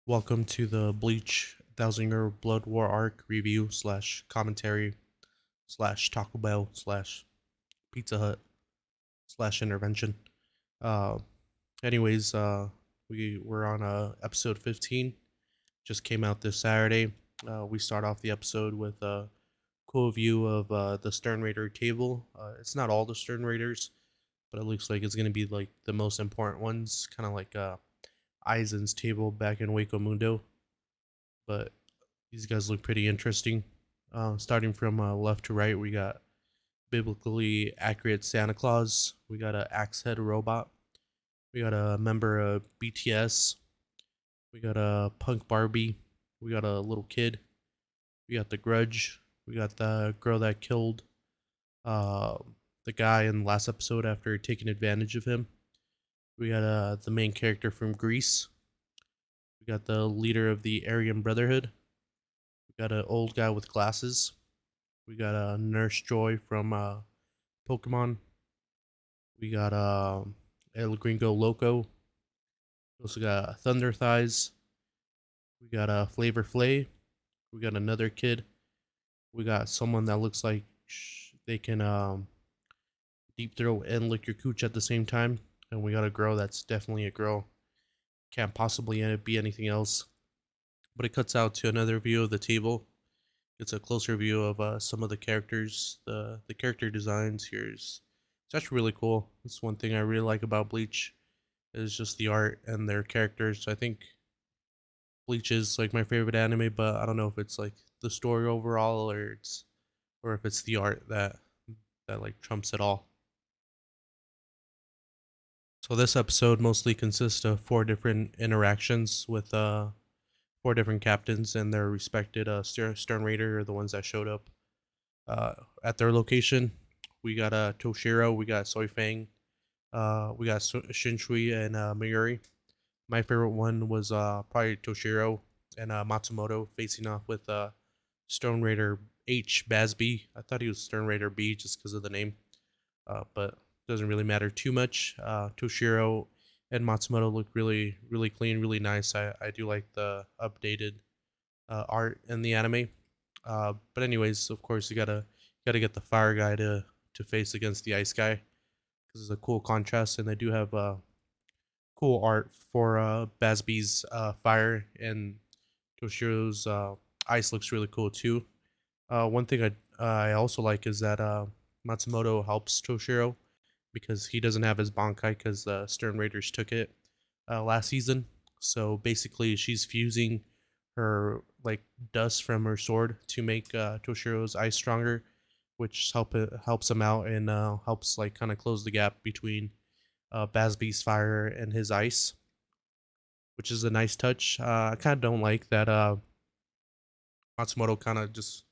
Welcome to the Bleach 1000 Year Blood War arc review slash commentary slash Taco Bell slash Pizza Hut slash intervention. Uh, anyways, we were on episode 15. Just came out this Saturday. We start off the episode with a cool view of the Stern Raider table. It's not all the Stern Raiders, but it looks like it's gonna be like the most important ones, kind of like Aizen's table back in Waco Mundo. But these guys look pretty interesting. Starting from left to right, we got biblically accurate Santa Claus. We got a axe head robot. We got a member of BTS. We got a punk Barbie. We got a little kid. We got the Grudge. We got the girl that killed uh, the guy in the last episode after taking advantage of him. We got the main character from Greece. We got the leader of the Aryan Brotherhood. We got an old guy with glasses. We got a Nurse Joy from Pokemon. We got El Gringo Loco. We also got Thunder Thighs. We got Flavor Flay. We got another kid. We got someone that looks like they can deep throat and lick your cooch at the same time. And we got a girl that's definitely a girl. Can't possibly be anything else. But it cuts out to another view of the table. It's a closer view of some of the characters. The character designs here is it's actually really cool. It's one thing I really like about Bleach is just the art and their characters. I think Bleach is like my favorite anime, but I don't know if it's like the story overall or if it's the art that like trumps it all. So this episode mostly consists of four different interactions with four different captains and their respected Stern Raider, or the ones that showed up uh, at their location. We got Toshiro, we got Soy Fang, we got Shinshui and Mayuri. My favorite one was probably Toshiro and Matsumoto facing off with Stone Raider H Basby. I thought he was Stern Raider B just because of the name, but doesn't really matter too much. Toshiro and Matsumoto look really clean, really nice. I do like the updated art in the anime. But anyways, of course, you gotta get the fire guy to face against the ice guy because it's a cool contrast, and they do have cool art for Basby's fire, and Toshiro's ice looks really cool too. One thing I also like is that Matsumoto helps Toshiro because he doesn't have his Bankai because the Stern Raiders took it last season. So basically, she's fusing her like dust from her sword to make Toshiro's ice stronger, which helps him out and helps like kind of close the gap between Basby's fire and his ice, which is a nice touch. I kind of don't like that Matsumoto kind of just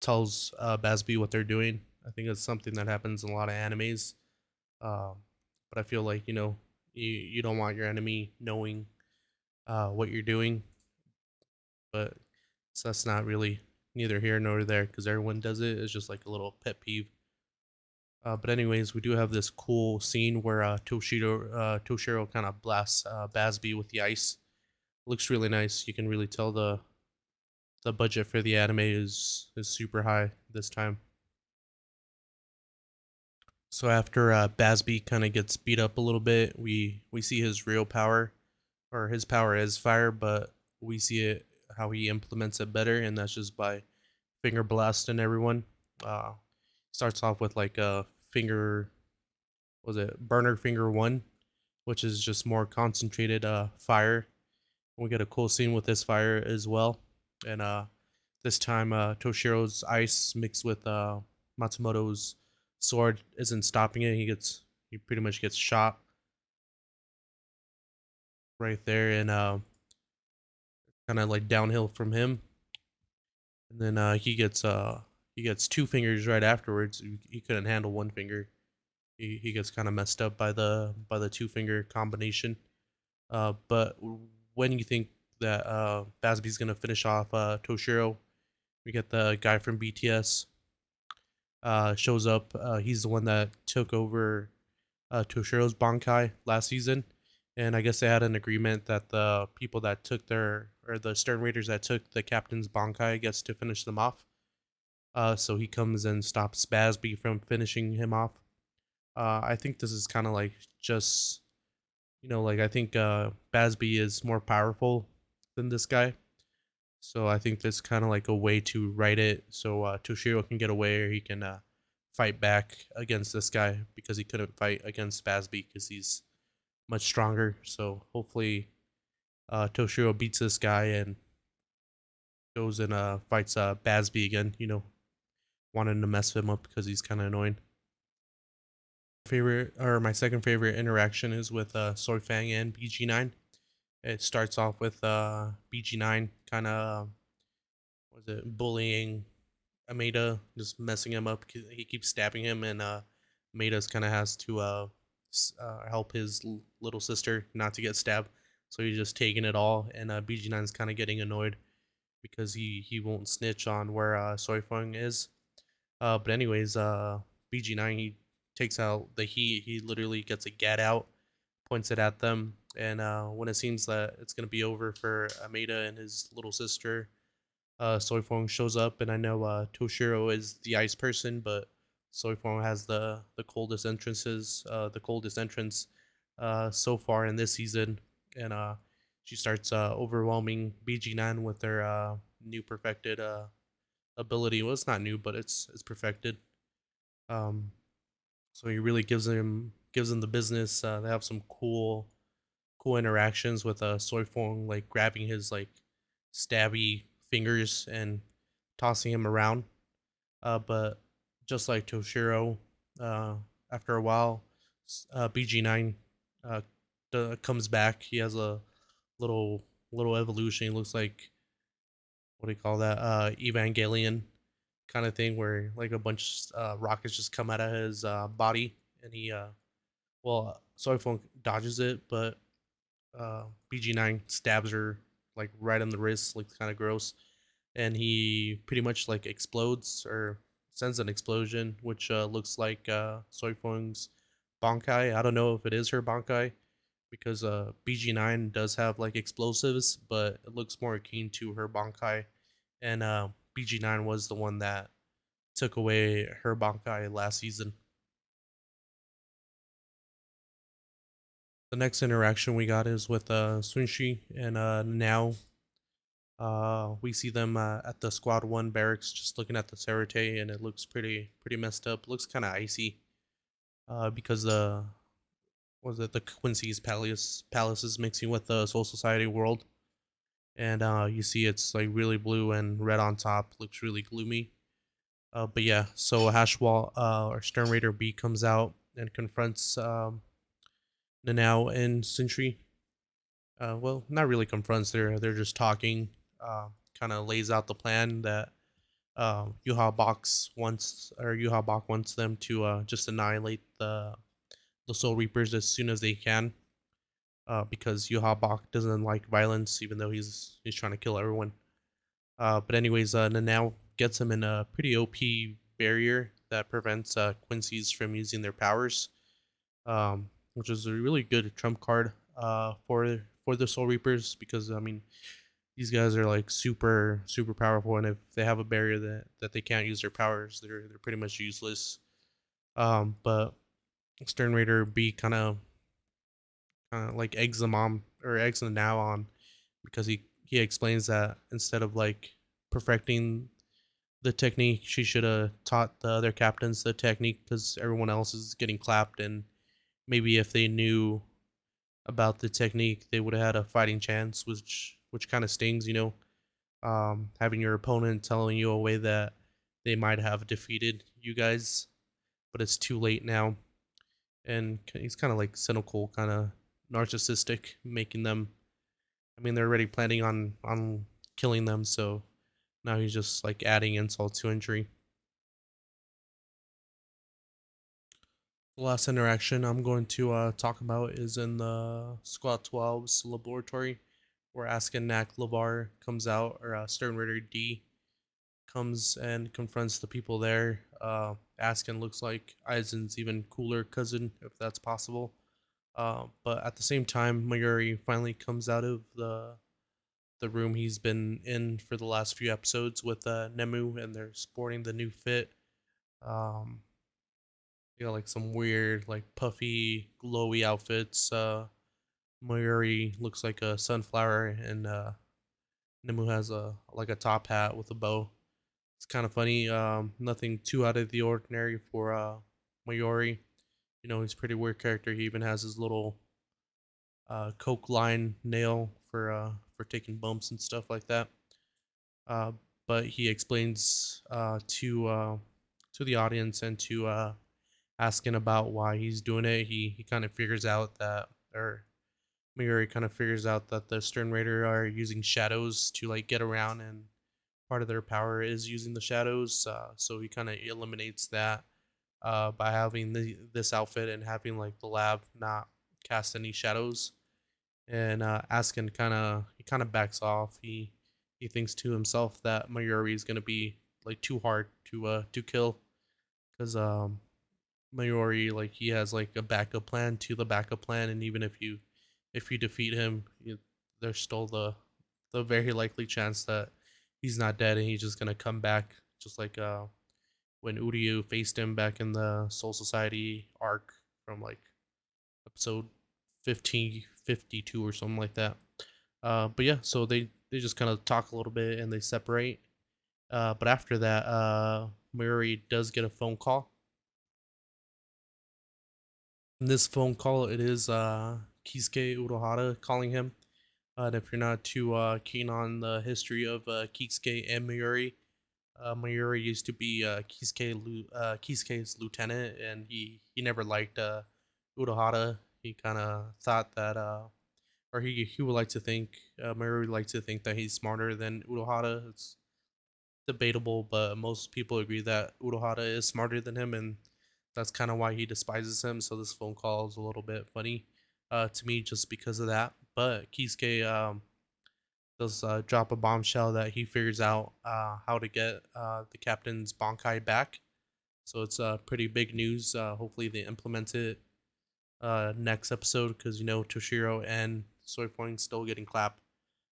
tells Basby what they're doing. I think it's something that happens in a lot of animes. Um, but I feel like you don't want your enemy knowing what you're doing, but so that's not really neither here nor there because everyone does it. It's just like a little pet peeve. But anyways, we do have this cool scene where Toshiro kind of blasts Basby with the ice. Looks really nice. You can really tell the budget for the anime is super high this time. So after Basby kind of gets beat up a little bit, we see his real power, or his power is fire, but we see it how he implements it better, and that's just by finger blasting everyone. Uh, Starts off with like a finger, was it burner finger one, which is just more concentrated fire. We get a cool scene with this fire as well, and this time Toshiro's ice mixed with Matsumoto's sword isn't stopping it. He pretty much gets shot right there, and kind of like downhill from him. And then he gets two fingers right afterwards. He couldn't handle one finger. He gets kind of messed up by the two finger combination. But when you think that Basby's gonna finish off Toshiro, we get the guy from BTS shows up. He's the one that took over Toshiro's Bankai last season, and I guess they had an agreement that the people that took their or the Stern Raiders that took the captain's Bankai gets to finish them off. So he comes and stops Basby from finishing him off. I think this is kind of like just like I think Basby is more powerful than this guy. So I think that's kind of like a way to write it so Toshiro can get away or he can fight back against this guy because he couldn't fight against Basby because he's much stronger. So hopefully Toshiro beats this guy and goes and fights Basby again. Wanting to mess him up because he's kind of annoying. Favorite or my second favorite interaction is with Soy Fang and BG9. It starts off with BG9 kind of was it bullying Ameda, just messing him up. He keeps stabbing him, and Amade's kind of has to help his little sister not to get stabbed. So he's just taking it all, and BG9's kind of getting annoyed because he won't snitch on where Soifeng is. But anyways, BG9 he takes out the heat. He literally gets a gat out, points it at them, and when it seems that it's gonna be over for Ameda and his little sister, Soifong shows up, and I know Toshiro is the ice person, but Soifong has the coldest entrances, the coldest entrance so far in this season, and she starts overwhelming BG9 with her new perfected ability. Well, it's not new, but it's perfected. Um, so he really gives him the business. They have some cool interactions with Soifong, like grabbing his like stabby fingers and tossing him around. But just like Toshiro, uh, after a while, BG9 uh, comes back. He has a little little evolution. He looks like what do you call that? Evangelion kind of thing, where like a bunch rockets just come out of his body, and he Soifong dodges it, but BG9 stabs her like right on the wrist, like kind of gross, and he pretty much like explodes or sends an explosion, which looks like Soifeng's Bankai. I don't know if it is her Bankai because BG9 does have like explosives, but it looks more akin to her Bankai, and BG9 was the one that took away her Bankai last season. The next interaction we got is with Sunshi and now we see them at the Squad One barracks, just looking at the Sarate, and it looks pretty messed up. It looks kind of icy, because the was it the Quincy's Palace is mixing with the Soul Society world, and you see it's like really blue and red on top. Looks really gloomy. But yeah, so Hashwall or Stern Raider B comes out and confronts Nanao and Sentry. Well, not really confronts. They're just talking. Kind of lays out the plan that Yuha Bach wants them to just annihilate the Soul Reapers as soon as they can. Because Yuha Bach doesn't like violence, even though he's trying to kill everyone. But anyways, Nanao gets him in a pretty OP barrier that prevents Quincy's from using their powers, which is a really good trump card for the Soul Reapers because I mean these guys are like super powerful, and if they have a barrier that they can't use their powers, they're pretty much useless. But Stern Raider B kind of like eggs the mom or eggs the now on because he explains that instead of like perfecting the technique, she should have taught the other captains the technique because everyone else is getting clapped, and maybe if they knew about the technique, they would have had a fighting chance, which kind of stings. Having your opponent telling you a way that they might have defeated you guys, but it's too late now. And he's kind of like cynical, kind of narcissistic, making them. I mean, they're already planning on killing them, so now he's just like adding insult to injury. The last interaction I'm going to talk about is in the Squad 12's laboratory, where Askenak Lavar comes out, or Stern Ritter D comes and confronts the people there. Askin looks like Aizen's even cooler cousin, if that's possible. But at the same time, Mayuri finally comes out of the room he's been in for the last few episodes with Nemu, and they're sporting the new fit. Um, they got like some weird, like puffy, glowy outfits. Mayuri looks like a sunflower, and Nemu has a like a top hat with a bow. It's kind of funny. Nothing too out of the ordinary for Mayuri. You know, he's a pretty weird character. He even has his little coke line nail for taking bumps and stuff like that. Uh, but he explains to the audience and to asking about why he's doing it. He kind of figures out that, or Miuri kind of figures out that the Stern Raider are using shadows to like get around, and part of their power is using the shadows. So he kind of eliminates that by having this outfit and having like the lab not cast any shadows. And Askin kind of backs off. He thinks to himself that Mayuri is gonna be like too hard to kill, because Mayuri, like, he has like a backup plan to the backup plan, and even if you defeat him, there's still the very likely chance that he's not dead and he's just gonna come back, just like when Uryu faced him back in the Soul Society arc from like episode 1552 or something like that. But yeah, so they just kind of talk a little bit and they separate. But after that, Murray does get a phone call. In this phone call, it is Kisuke Urohara calling him. And if you're not too keen on the history of Kisuke and Mayuri, Mayuri used to be Kisuke's lieutenant, and he never liked Urohara. He kind of thought that, or he would like to think, Mayuri would like to think that he's smarter than Urohara. It's debatable, but most people agree that Urohara is smarter than him, and that's kind of why he despises him. So this phone call is a little bit funny to me just because of that. But Kisuke does drop a bombshell that he figures out how to get the captain's Bankai back. So it's pretty big news. Hopefully they implement it next episode, because you know Toshiro and Soy Point still getting clapped.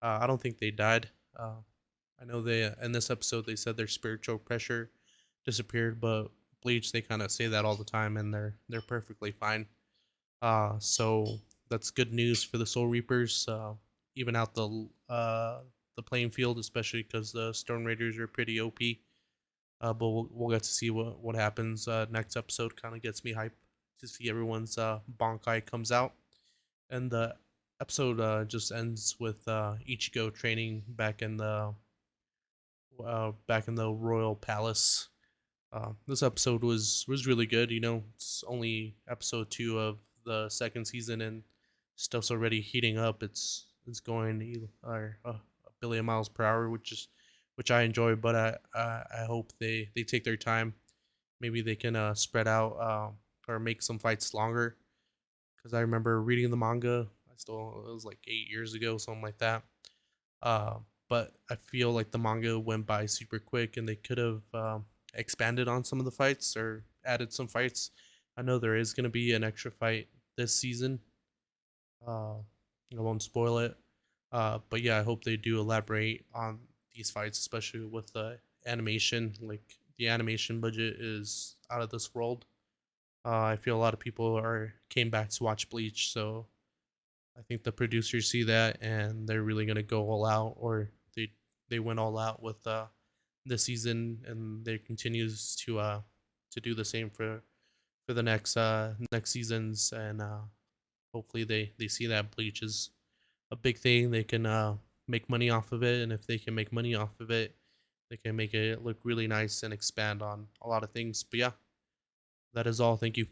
I don't think they died. I know they in this episode they said their spiritual pressure disappeared, but Bleach they kind of say that all the time, and they're perfectly fine. So that's good news for the Soul Reapers. Even out the playing field, especially because the Stone Raiders are pretty OP. But we'll get to see what happens next episode. Kind of gets me hyped to see everyone's Bankai comes out, and the episode just ends with Ichigo training back in the royal palace. This episode was really good. You know, it's only episode 2 of the second season, and stuff's already heating up. It's going a billion miles per hour, which I enjoy. But I hope they take their time. Maybe they can spread out or make some fights longer. Because I remember reading the manga. It was like 8 years ago, something like that. Uh, but I feel like the manga went by super quick, and they could have expanded on some of the fights or added some fights. I know there is going to be an extra fight this season. Uh, I won't spoil it. But yeah, I hope they do elaborate on these fights, especially with the animation. Like, the animation budget is out of this world. I feel a lot of people are came back to watch Bleach, so I think the producers see that and they're really gonna go all out, or they went all out with this season, and they continues to do the same for the next seasons, and hopefully they see that Bleach is a big thing. They can make money off of it, and if they can make money off of it, they can make it look really nice and expand on a lot of things. But yeah, that is all. Thank you.